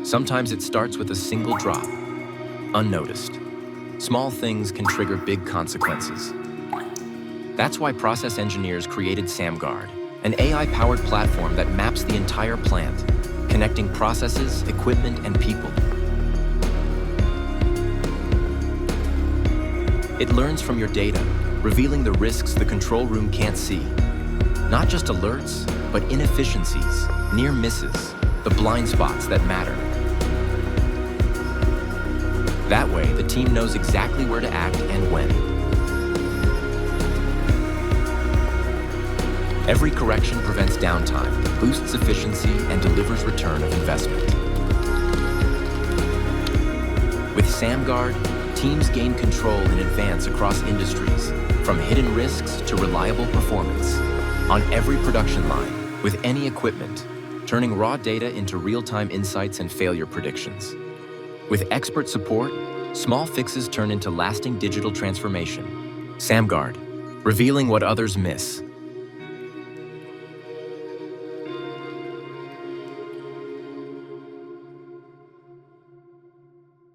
Sometimes it starts with a single drop, unnoticed. Small things can trigger big consequences. That's why process engineers created SAMGuard, an AI-powered platform that maps the entire plant, connecting processes, equipment, and people. It learns from your data, revealing the risks the control room can't see. Not just alerts, but inefficiencies, near misses, the blind spots that matter. That way, the team knows exactly where to act and when. Every correction prevents downtime, boosts efficiency, and delivers return of investment. With SAMGuard, teams gain control in advance across industries, from hidden risks to reliable performance, on every production line, with any equipment, turning raw data into real-time insights and failure predictions. With expert support, small fixes turn into lasting digital transformation. SAMGuard, revealing what others miss.